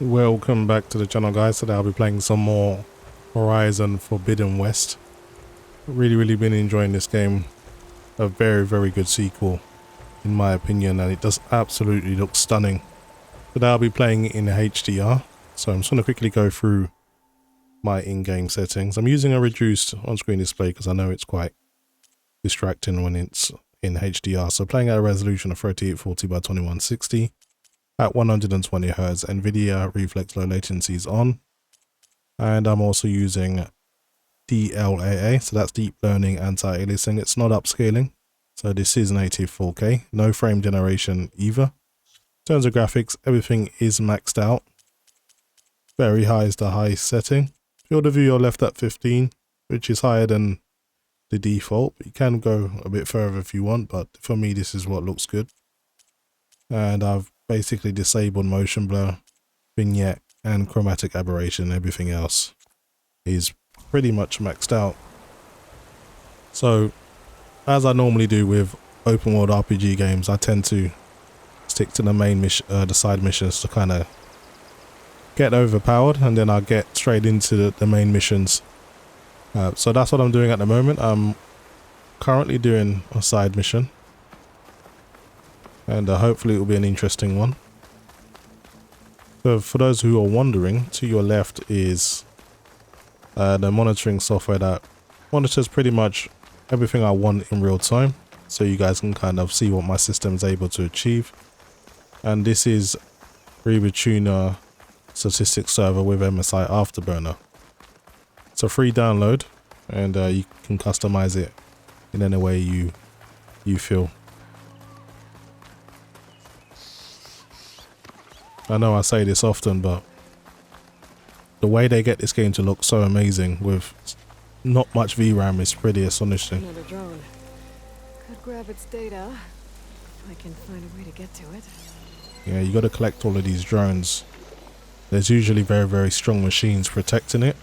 Welcome back to the channel, guys. Today I'll be playing some more Horizon Forbidden West. Really been enjoying this game. A very good sequel in my opinion, and it does absolutely look stunning. Today I'll be playing in HDR, so I'm just going to quickly go through my in-game settings. I'm using a reduced on-screen display because I know it's quite distracting when it's in HDR. So playing at a resolution of 3840 by 2160 at 120 Hz. NVIDIA reflex low latency is on, and I'm also using DLAA, so that's deep learning anti-aliasing. It's not upscaling, so this is native 4K, no frame generation either. In terms of graphics, everything is maxed out. Very high is the highest setting. Field of view, you're left at 15, which is higher than the default, but you can go a bit further if you want, but for me this is what looks good. And I've basically disabled motion blur, vignette and chromatic aberration. Everything else is pretty much maxed out. So as I normally do with open world RPG games, I tend to stick to the main mission, the side missions to kind of get overpowered, and then I'll get straight into the main missions. So that's what I'm doing at the moment. I'm currently doing a side mission, and hopefully it will be an interesting one. So for those who are wondering, to your left is the monitoring software that monitors pretty much everything I want in real time, so you guys can kind of see what my system is able to achieve. And this is RebaTuner statistics server with MSI Afterburner. It's a free download, and you can customize it in any way you feel. I know I say this often, but the way they get this game to look so amazing with not much VRAM is pretty astonishing. Another drone. Could grab its data. I can find a way to get to it. Yeah, you got to collect all of these drones. There's usually very strong machines protecting it.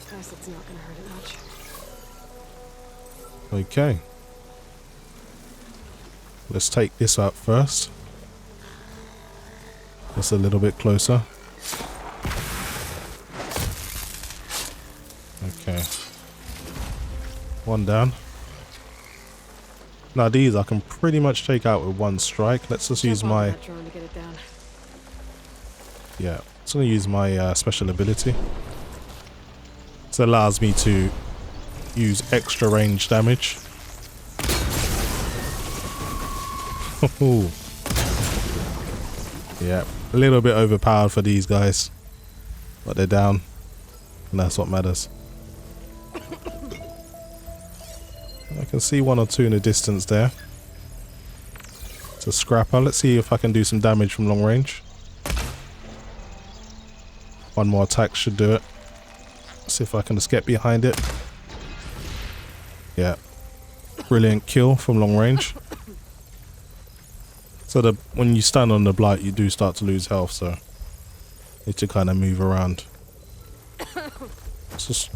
Guess it's not gonna hurt it much. Okay. Let's take this out first. Just a little bit closer. Okay. One down. Now these I can pretty much take out with one strike. Let's just use my... Yeah, I'm just going to use my special ability. This allows me to use extra range damage. Yeah, a little bit overpowered for these guys, but they're down, and that's what matters. I can see one or two in the distance there. It's a scrapper. Let's see if I can do some damage from long range. One more attack should do it. See if I can just get behind it. Yeah, brilliant kill from long range. So when you stand on the blight, you do start to lose health, so need to kind of move around. Let's just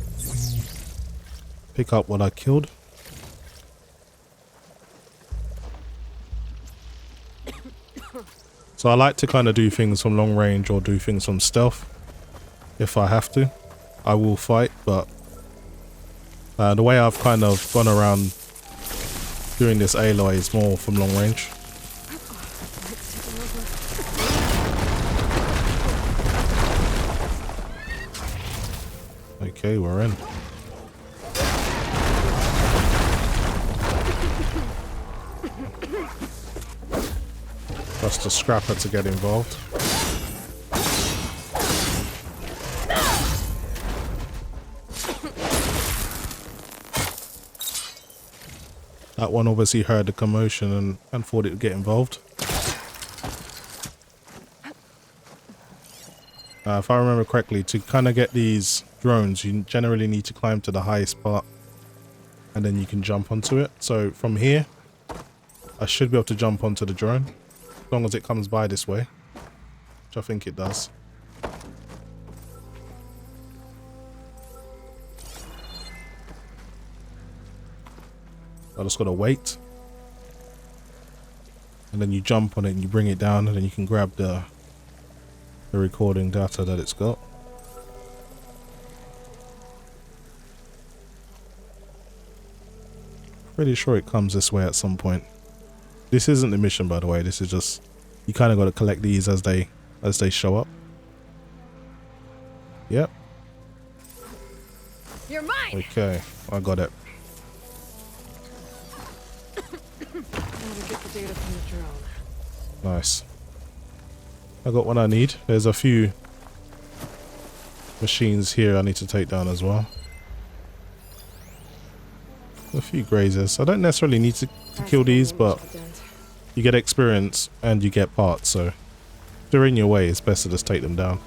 pick up what I killed. So I like to kind of do things from long range or do things from stealth. If I have to, I will fight, but the way I've kind of gone around doing this Aloy is more from long range. Okay, we're in. Trust a scrapper to get involved. That one obviously heard the commotion and thought it would get involved. If I remember correctly, to kind of get these drones, you generally need to climb to the highest part, and then you can jump onto it. So from here, I should be able to jump onto the drone, as long as it comes by this way, which I think it does. I just gotta wait, and then you jump on it and you bring it down, and then you can grab the the recording data that it's got. Pretty sure it comes this way at some point. This isn't the mission, by the way. This is just, you kind of got to collect these as they show up. Yep. You're mine. Okay, I got it. I'm gonna get the data from the drone. Nice. I got what I need. There's a few machines here I need to take down as well. A few grazers. I don't necessarily need to kill these, but you get experience and you get parts, so if they're in your way, it's best to just take them down.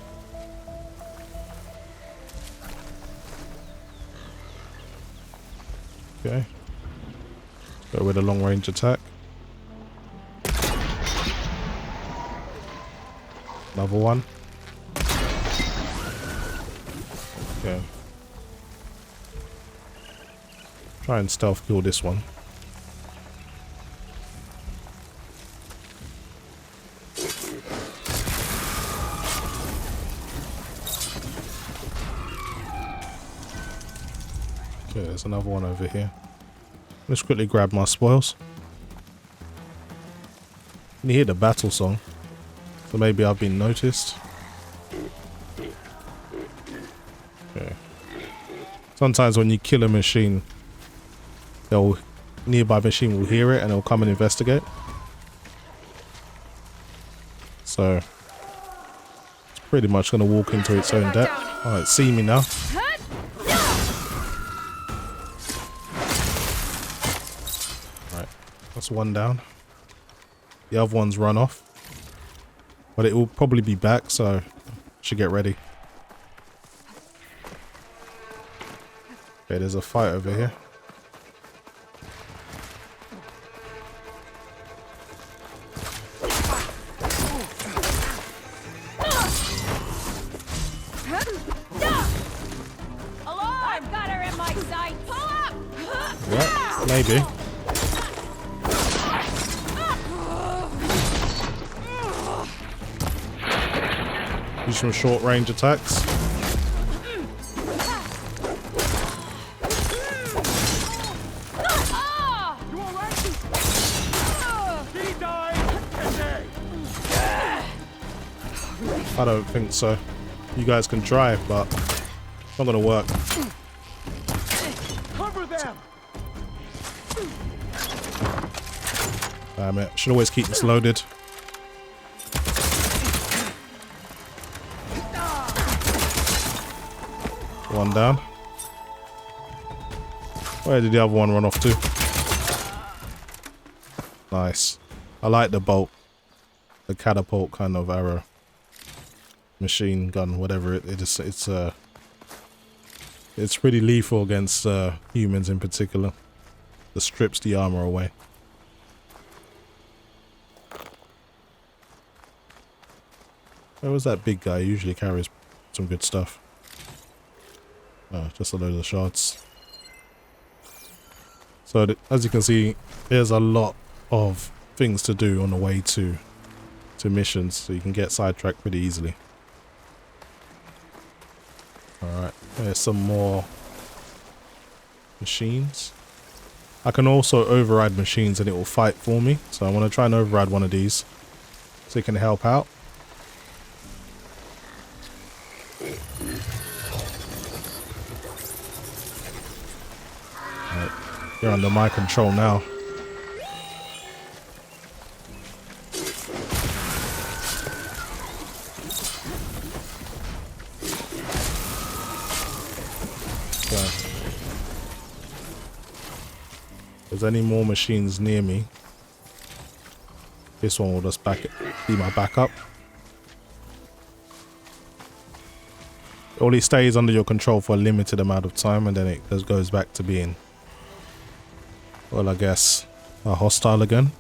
Okay. Go with a long range attack. Another one. Okay. Try and stealth kill this one. Okay, there's another one over here. Let's quickly grab my spoils. Can you hear the battle song? So maybe I've been noticed. Okay. Sometimes when you kill a machine, nearby machine will hear it and it'll come and investigate. So it's pretty much going to walk into its own death. Alright, see me now. Alright, that's one down. The other one's run off. But it will probably be back, so should get ready. Okay, there's a fight over here. I've got her in my sight. Pull up. Yeah, maybe. Do some short range attacks. I don't think so. You guys can try, but it's not gonna work. Cover them. Damn it. Should always keep this loaded. One down. Where did the other one run off to? Nice. I like the bolt. The catapult kind of arrow. Machine gun, whatever it is. It's pretty lethal against humans in particular. It strips the armor away. Where was that big guy? He usually carries some good stuff. Oh, just a load of shards. So as you can see, there's a lot of things to do on the way to missions, so you can get sidetracked pretty easily. Alright, there's some more machines. I can also override machines and it will fight for me, so I want to try and override one of these so it can help out. Right, you're under my control now. If there's any more machines near me, this one will just be my backup. It only stays under your control for a limited amount of time, and then it just goes back to being, well, I guess, a hostile again.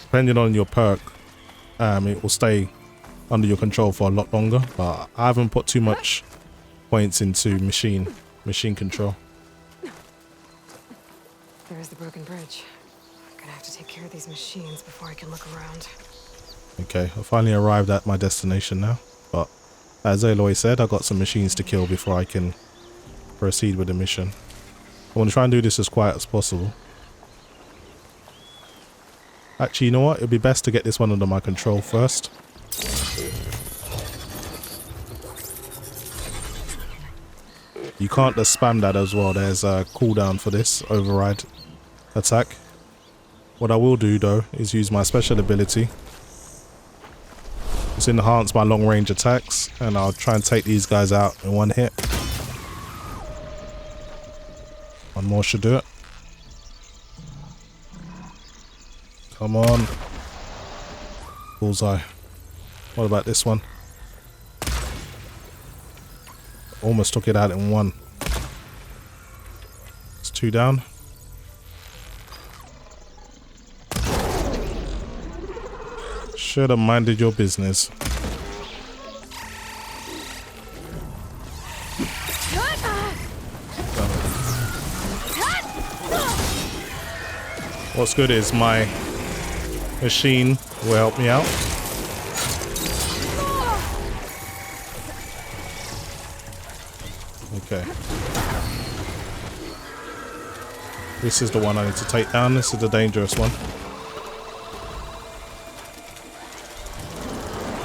Depending on your perk, it will stay under your control for a lot longer, but I haven't put too much points into machine control. There's the broken bridge. I'm gonna have to take care of these machines before I can look around. Okay, I finally arrived at my destination now, but as Aloy said, I got some machines to kill before I can proceed with the mission. I want to try and do this as quiet as possible. Actually, you know what? It'd be best to get this one under my control first. You can't just spam that as well. There's a cooldown for this override attack. What I will do though is use my special ability. Just enhance my long range attacks and I'll try and take these guys out in one hit. One more should do it. Come on. Bullseye. What about this one? Almost took it out in one. It's 2 down. Should have minded your business. What's good is my machine will help me out. Okay. This is the one I need to take down. This is the dangerous one.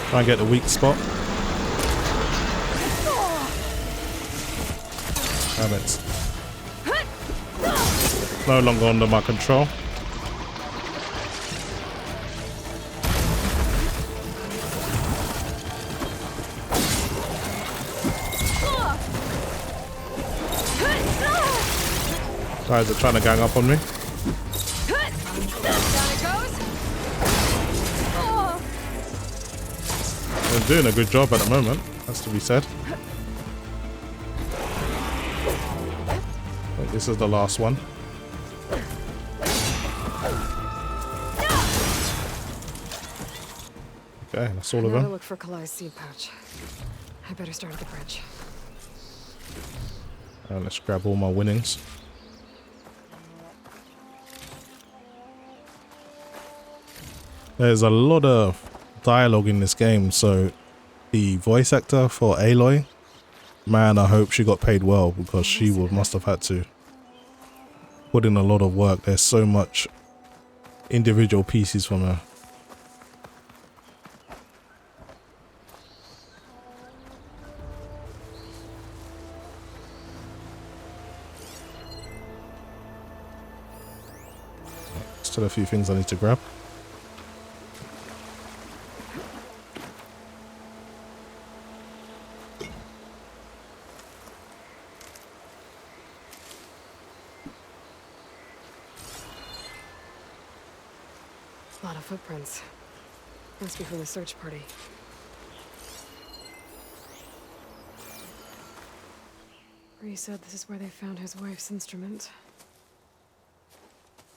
Try and get the weak spot. Damn it. No longer under my control. Guys are trying to gang up on me. They're doing a good job at the moment, has to be said. I think this is the last one. Okay, that's all of them. Look for Kalai's seed pouch. I better start at the bridge. Let's grab all my winnings. There's a lot of dialogue in this game, so the voice actor for Aloy, man, I hope she got paid well because she must have had to put in a lot of work. There's so much individual pieces from her. Still a few things I need to grab. A lot of footprints. Must be from the search party. Bree said this is where they found his wife's instrument.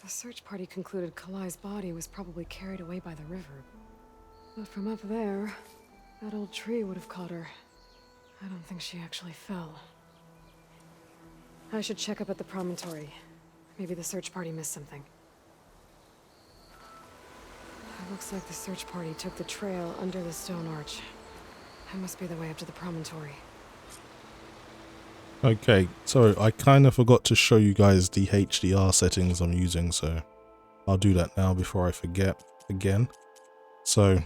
The search party concluded Kalai's body was probably carried away by the river. But from up there, that old tree would have caught her. I don't think she actually fell. I should check up at the promontory. Maybe the search party missed something. It looks like the search party took the trail under the stone arch. That must be the way up to the promontory. Okay, so I kind of forgot to show you guys the HDR settings I'm using, so I'll do that now before I forget again. So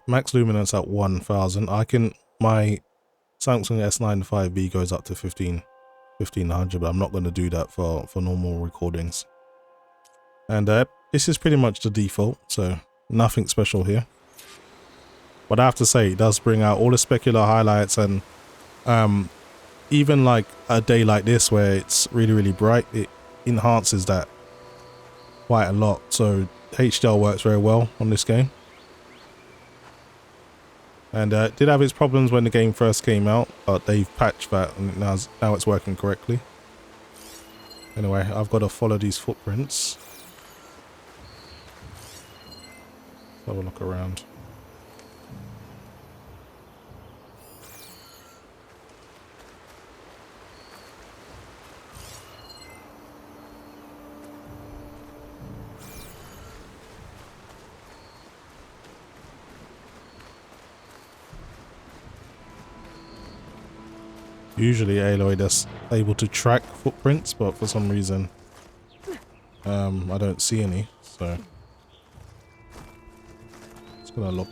max luminance at 1000. My Samsung S9 5B goes up to 1500, but I'm not going to do that for normal recordings. And this is pretty much the default, so nothing special here. But I have to say, it does bring out all the specular highlights, and even like a day like this where it's really bright, it enhances that quite a lot. So HDR works very well on this game. And it did have its problems when the game first came out, but they've patched that and now it's working correctly. Anyway, I've got to follow these footprints. Have a look around. usually Aloy that's able to track footprints, but for some reason I don't see any, so just gonna look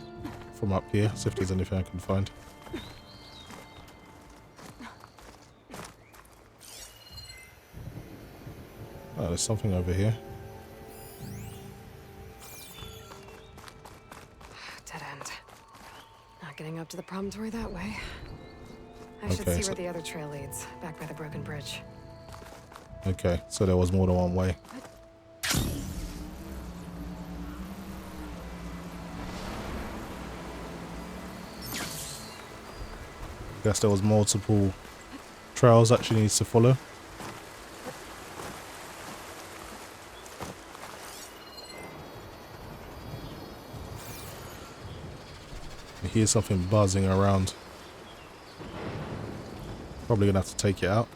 from up here, see if there's anything I can find. Oh, there's something over here. Dead end. Not getting up to the promontory that way. I should Okay, see so where the other trail leads, back by the broken bridge. okay, so there was more than one way. Guess there was multiple trails that she needs to follow. I hear something buzzing around. Probably gonna have to take it out.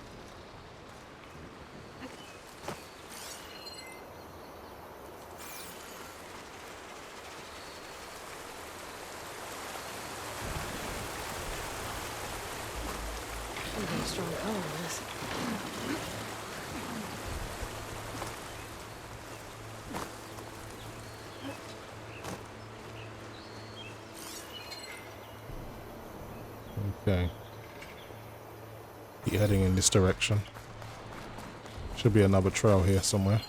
I'm getting a strong color on this. Okay. Keep heading in this direction. Should be another trail here somewhere.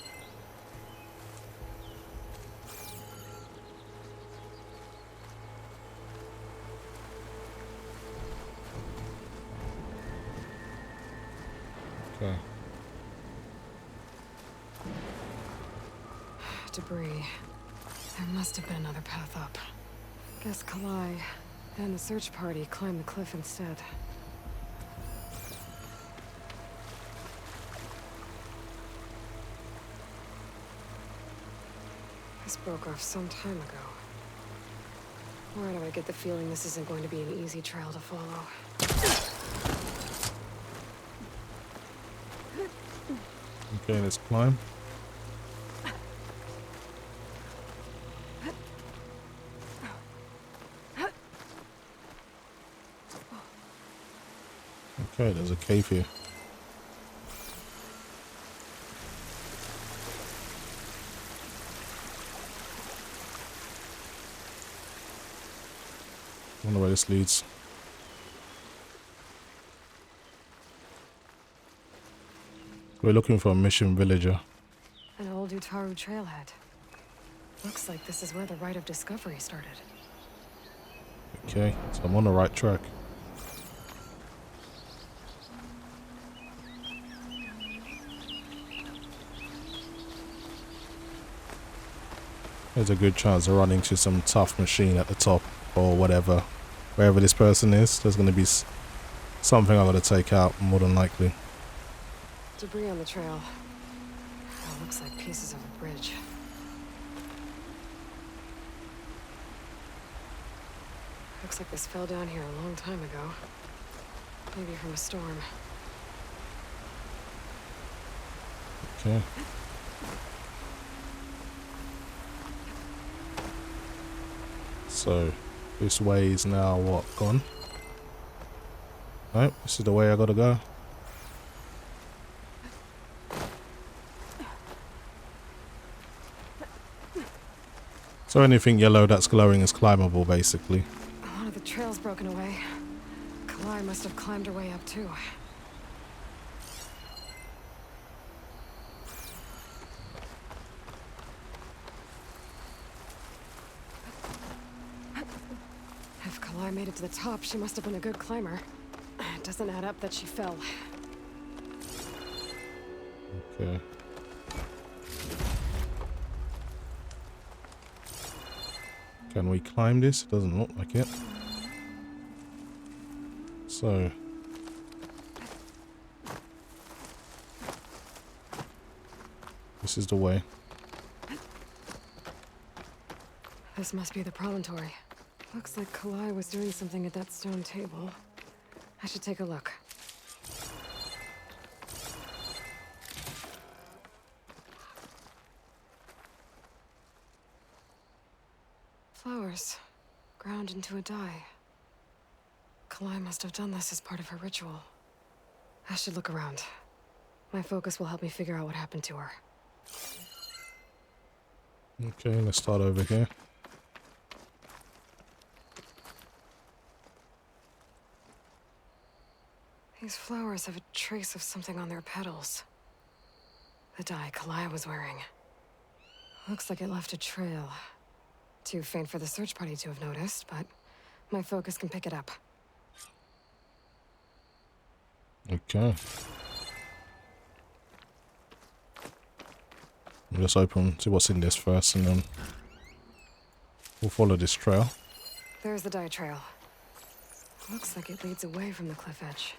Okay. Debris. There must have been another path up. Guess Kalai and the search party climbed the cliff instead. This broke off some time ago. Why do I get the feeling this isn't going to be an easy trail to follow? Okay, let's climb. Okay, there's a cave here. Wonder where this leads. We're looking for a mission villager. An old Utaru trailhead. Looks like this is where the Rite of Discovery started. Okay, so I'm on the right track. There's a good chance of running into some tough machine at the top or whatever. Wherever this person is, there's going to be something I've got to take out, more than likely. Debris on the trail. Oh, looks like pieces of a bridge. Looks like this fell down here a long time ago. Maybe from a storm. Okay. So, this way is now what, gone? Nope, this is the way I gotta go. So anything yellow that's glowing is climbable, basically. A lot of the trail's broken away. Kalai must have climbed her way up too. If Kalai made it to the top, she must have been a good climber. It doesn't add up that she fell. Okay. Can we climb this? It doesn't look like it. So. This is the way. This must be the promontory. Looks like Kalai was doing something at that stone table. I should take a look. Flowers, ground into a dye. Kalai must have done this as part of her ritual. I should look around. My focus will help me figure out what happened to her. Okay, let's start over here. These flowers have a trace of something on their petals. The dye Kalai was wearing. Looks like it left a trail. Too faint for the search party to have noticed, but my focus can pick it up. Okay. Let's see what's in this first, and then we'll follow this trail. There's the dye trail. Looks like it leads away from the cliff edge.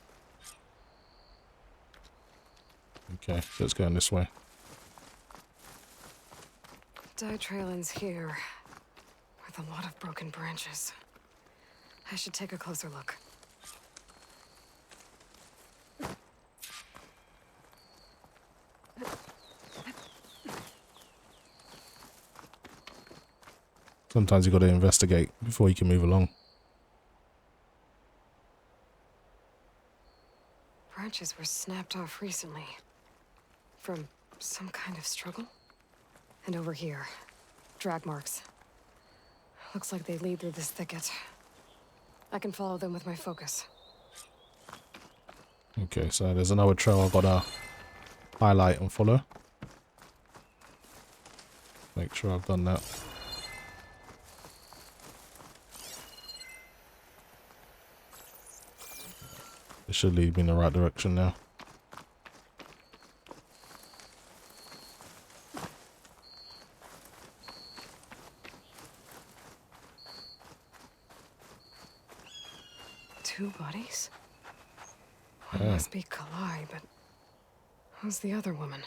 Okay, so it's going this way. Dye trail ends here, with a lot of broken branches. I should take a closer look. Sometimes you got to investigate before you can move along. Branches were snapped off recently. From some kind of struggle? And over here, drag marks. Looks like they lead through this thicket. I can follow them with my focus. Okay, so there's another trail I've got to highlight and follow. Make sure I've done that. It should lead me in the right direction now. Two bodies? One must be Kalai, but who's the other woman?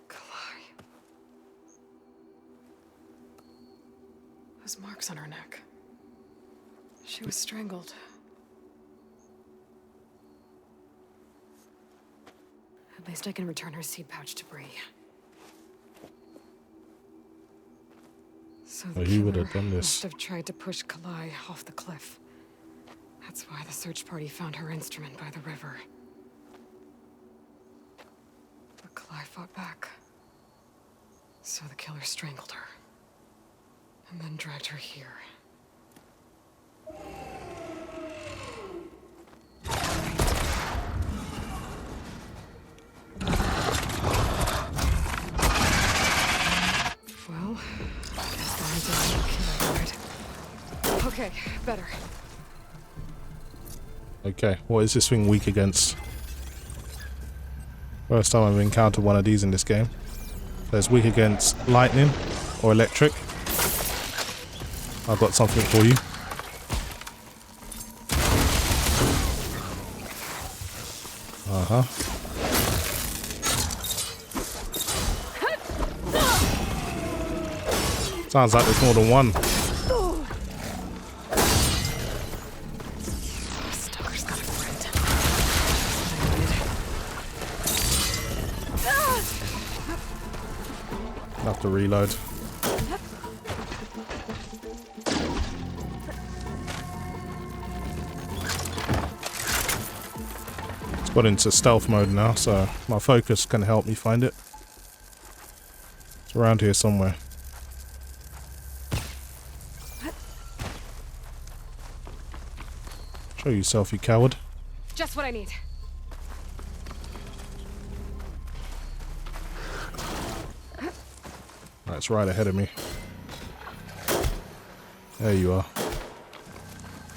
Kalai. Those marks on her neck. She was strangled. At least I can return her seed pouch to Bree. So the He would killer have done this. must have tried to push Kalai off the cliff. That's why the search party found her instrument by the river. But Kalai fought back. So the killer strangled her. And then dragged her here. Well, I guess that means it's the killer part. Okay, better. Okay, what is this thing weak against? First time I've encountered one of these in this game. So it's weak against lightning or electric. I've got something for you. Uh-huh. Sounds like there's more than one. Stalker's got a friend. I'll have to reload. It's got into stealth mode now, so my focus can help me find it. It's around here somewhere. Show yourself, you coward. Just what I need. Right, it's right ahead of me. There you are.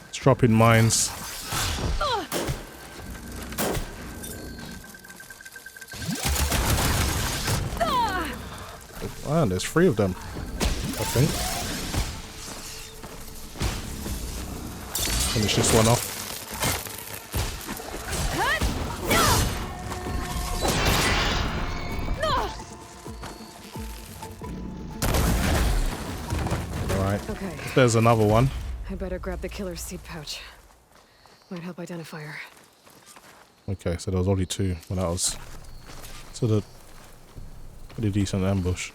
It's dropping mines. Wow, there's 3 of them, I think. Finish this one off. Alright, Okay. there's another one. I better grab the killer's seed pouch. Might help identify her. Okay, so there was only 2 when that was sort of pretty decent ambush.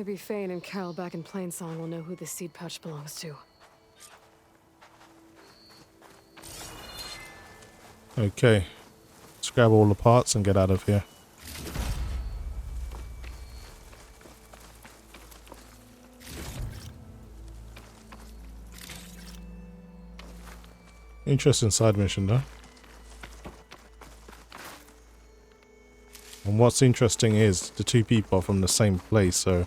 Maybe Fane and Cal back in Plainsong will know who this seed pouch belongs to. Okay. Let's grab all the parts and get out of here. Interesting side mission though. And what's interesting is the two people are from the same place, so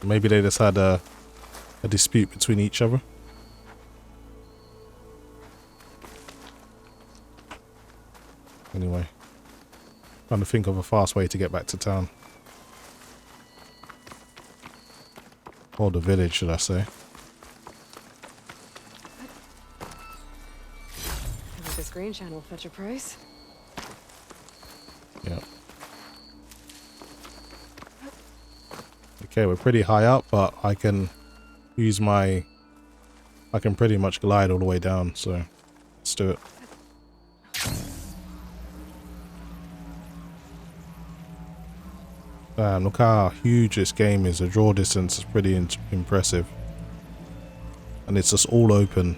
maybe they just had a dispute between each other. Anyway, trying to think of a fast way to get back to town. Or the village, should I say. I think this green channel will fetch a price. Yeah. Okay, we're pretty high up, but I can use my... I can pretty much glide all the way down, so let's do it. Damn, look how huge this game is. The draw distance is pretty impressive. And it's just all open.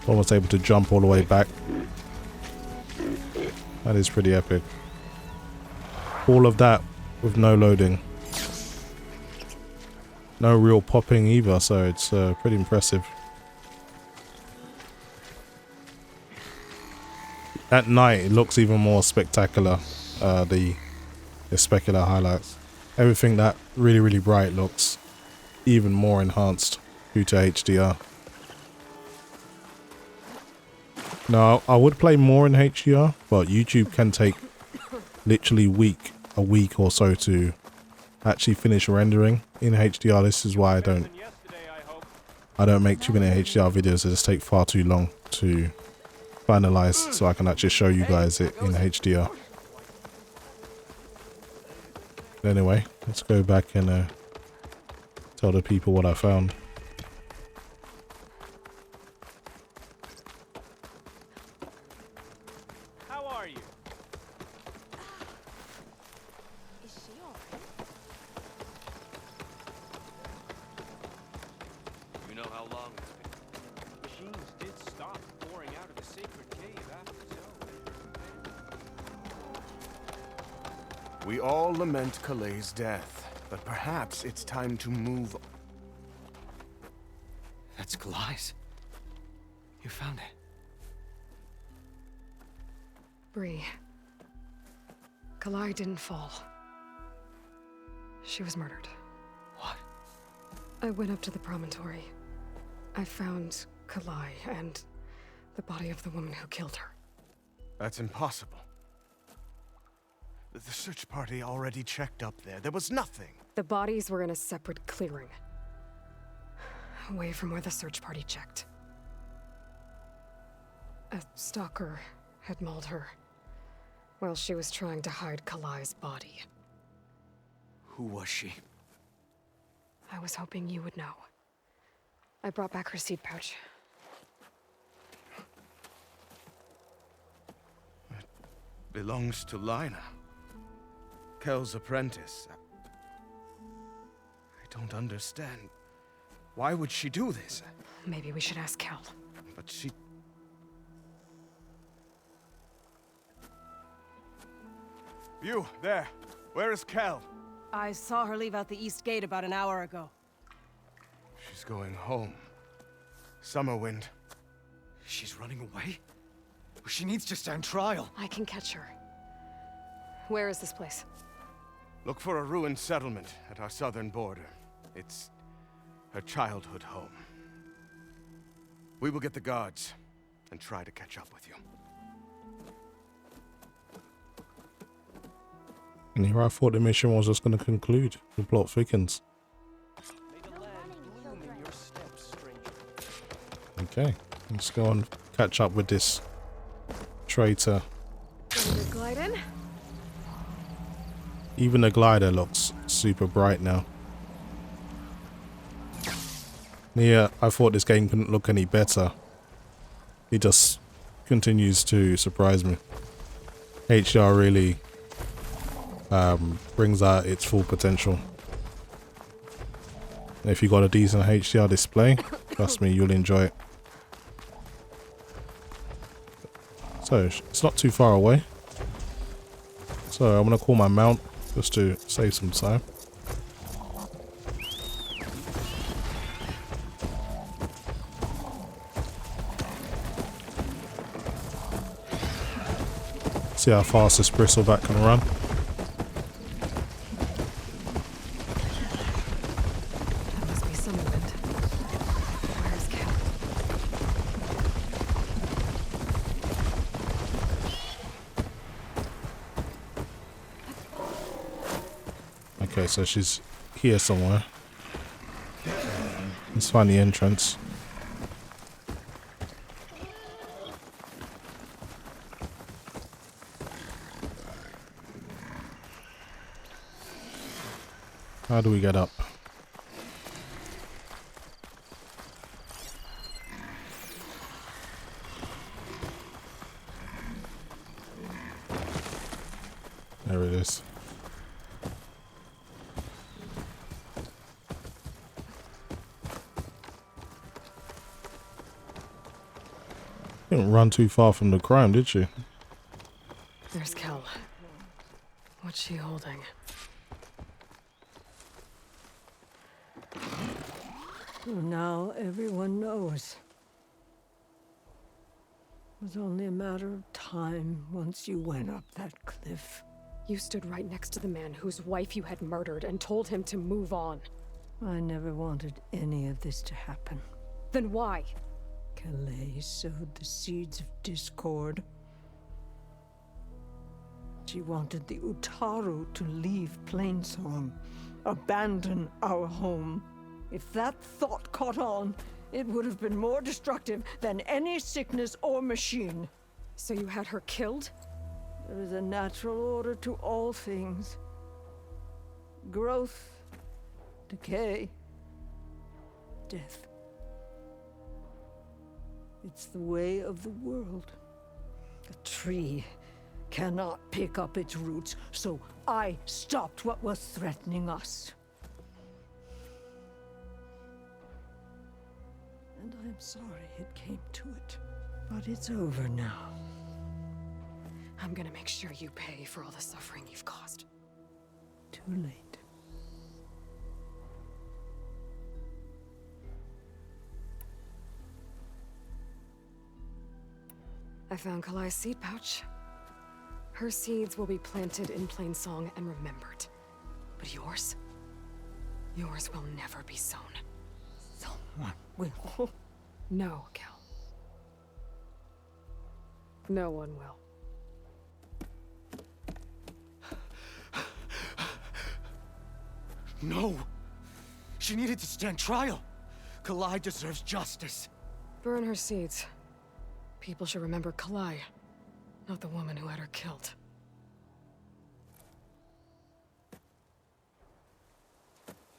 Almost able to jump all the way back. That is pretty epic. All of that with no loading. No real popping either, so it's pretty impressive. At night it looks even more spectacular, the specular highlights. Everything that really bright looks even more enhanced due to HDR. Now, I would play more in HDR, but YouTube can take literally a week or so to actually finish rendering in HDR. This is why I don't make too many HDR videos. They just take far too long to finalize, so I can actually show you guys it in HDR. Anyway, let's go back and tell the people what I found. We all lament Calay's death, but perhaps it's time to move. That's Calay's. You found it. Bree. Calais didn't fall. She was murdered. What? I went up to the promontory. I found Calais and the body of the woman who killed her. That's impossible. The search party already checked up there. There was nothing. The bodies were in a separate clearing, away from where the search party checked. A stalker had mauled her while she was trying to hide Calais' body. Who was she? I was hoping you would know. I brought back her seed pouch. It belongs to Lina. Kel's apprentice. I don't understand. Why would she do this? Maybe we should ask Kel. But she... You, there. Where is Kel? I saw her leave out the east gate about an hour ago. She's going home. Summerwind. She's running away? She needs to stand trial. I can catch her. Where is this place? Look for a ruined settlement at our southern border. It's her childhood home. We will get the guards and try to catch up with you. And here I thought the mission was just going to conclude. The plot thickens. Okay, let's go and catch up with this traitor. Glide in? Even the glider looks super bright now. Yeah, I thought this game couldn't look any better. It just continues to surprise me. HDR really brings out its full potential. And if you got a decent HDR display, trust me, you'll enjoy it. So it's not too far away. So I'm gonna call my mount just to save some time. See how fast this bristleback can run. That must be some wind. Where's Cal? Okay, so she's here somewhere. Let's find the entrance. How do we get up? There it is. Didn't run too far from the crime, did she? There's Kel. What's she holding? Now everyone knows. It was only a matter of time once you went up that cliff. You stood right next to the man whose wife you had murdered and told him to move on. I never wanted any of this to happen. Then why? Calais sowed the seeds of discord. She wanted the Utaru to leave Plainsong, abandon our home. If that thought caught on, it would have been more destructive than any sickness or machine. So you had her killed? There is a natural order to all things. Growth, decay, death. It's the way of the world. A tree cannot pick up its roots, so I stopped what was threatening us. And I'm sorry it came to it, but it's over now. I'm gonna make sure you pay for all the suffering you've caused. Too late. I found Kalai's seed pouch. Her seeds will be planted in Plainsong and remembered. But yours? Yours will never be sown. Someone will. No, Kel. No one will. No! She needed to stand trial. Kalai deserves justice. Burn her seeds. People should remember Kalai, not the woman who had her killed.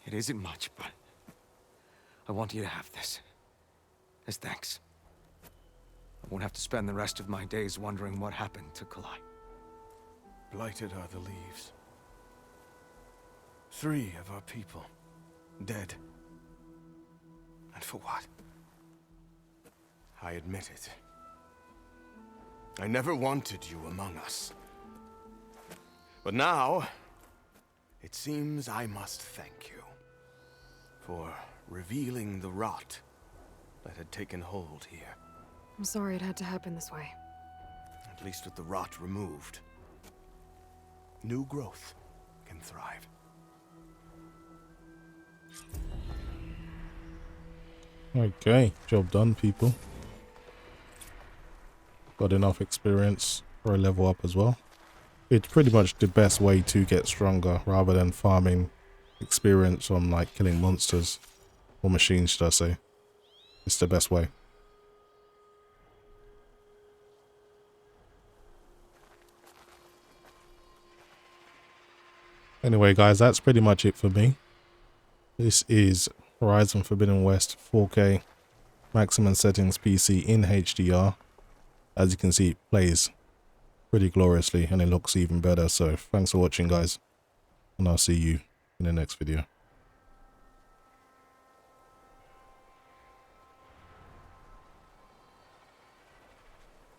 It isn't much, but I want you to have this. As thanks. I won't have to spend the rest of my days wondering what happened to Kalai. Blighted are the leaves. 3 of our people, dead. And for what? I admit it. I never wanted you among us. But now, it seems I must thank you for revealing the rot that had taken hold here. I'm sorry it had to happen this way. At least with the rot removed, new growth can thrive. Okay, job done, people. Got enough experience for a level up as well. It's pretty much the best way to get stronger rather than farming experience on like killing monsters or machines, should I say. It's the best way. Anyway guys, that's pretty much it for me. This is Horizon Forbidden West 4K maximum settings PC in HDR. As you can see, it plays pretty gloriously and it looks even better. So thanks for watching, guys, and I'll see you in the next video.